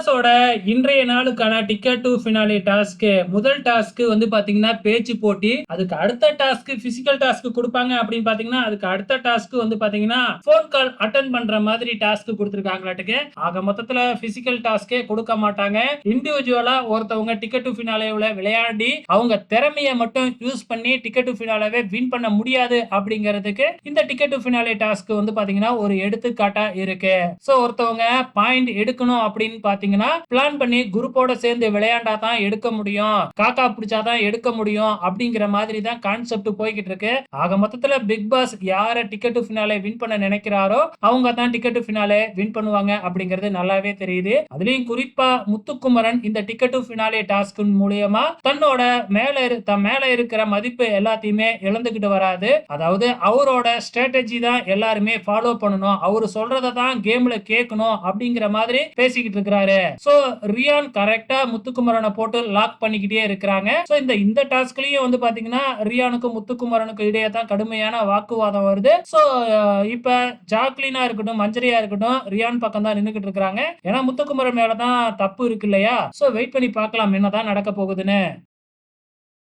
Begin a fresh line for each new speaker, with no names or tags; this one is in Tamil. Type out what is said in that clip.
பாஸோட இன்றைய நாளுக்கான டிக்கெட் டு ஃபினாலே டாஸ்க் முதல் டாஸ்க் வந்து பாத்தீங்கன்னா பேச்சு போட்டி. அதுக்கு அடுத்த டாஸ்க் பிசிக்கல் டாஸ்க் கொடுப்பாங்க அப்படின்னு பாத்தீங்கன்னா அதுக்கு அடுத்த டாஸ்க் வந்து பாத்தீங்கன்னா போன் கால் அட்டன் பண்ற மாதிரி டாஸ்க் கொடுத்திருக்காங்களாட்டுக்கு. ஆக மொத்தத்துல பிசிக்கல் டாஸ்கே கொடுக்க மாட்டாங்க. இண்டிவிஜுவலா ஒருத்தவங்க டிக்கெட் டு ஃபினாலேவுல விளையாடி அவங்க திறமையை மட்டும் யூஸ் பண்ணி டிக்கெட் டு ஃபினாலேவே வின் பண்ண முடியாது அப்படிங்கிறதுக்கு இந்த டிக்கெட் டு ஃபினாலே டாஸ்க் வந்து பாத்தீங்கன்னா ஒரு எடுத்துக்காட்டா இருக்கு. சோ ஒருத்தவங்க பாயிண்ட் எடுக்கணும் அப்படின்னு பாத்தீங்கன்னா பிளான் பண்ணி குரூப்போட சேர்ந்து விளையாண்டா தான் எடுக்க முடியும், காக்கா பிடிச்சாதான் எடுக்க முடியும் அப்படிங்கிற மாதிரி தான் கான்செப்ட் போய்கிட்டு இருக்கு. ஆக மொத்தத்துல பிக் பாஸ் யார டிக்கெட் ஃபினாலே வின் பண்ண நினைக்கிறாரோ அவங்க தான் டிக்கெட் ஃபினாலே வின் பண்ணுவாங்க அப்படிங்கிறது நல்லாவே தெரியுது. அதுலயும் குறிப்பா முத்துக்குமரன் இந்த டிக்கெட் ஃபினாலே டாஸ்க் மூலியமா தன்னோட மேல இருக்கிற மதிப்பு எல்லாத்தையுமே இழந்துகிட்டு வராது. அதாவது அவரோட ஸ்ட்ராட்டஜி தான் எல்லாருமே ஃபாலோ பண்ணணும், அவரு சொல்றதை தான் கேம்ல கேட்கணும் அப்படிங்கிற மாதிரி பேசிக்கிட்டு இருக்கிறாரு. சோ ரியான் கரெக்டா முத்துக்குமரனை போட்டு லாக் பண்ணிக்கிட்டே இருக்கிறாங்க. சோ இந்த டாஸ்க்லயும் வந்து பாத்தீங்கன்னா ரியானுக்கும் முத்துக்குமரனுக்கும் இடையே தான் கடுமையான வாக்குவாதம் வருது. சோ இப்ப ஜாக்லினா இருக்கட்டும் மஞ்சரியா இருக்கட்டும் ரியான் பக்கம் தான் நின்னுகிட்டு இருக்காங்க. ஏன்னா முத்துக்குமரன் மேலதான் தப்பு இருக்கு இல்லையா. சோ வெயிட் பண்ணி பார்க்கலாம் என்னதான் நடக்க போகுதுன்னு.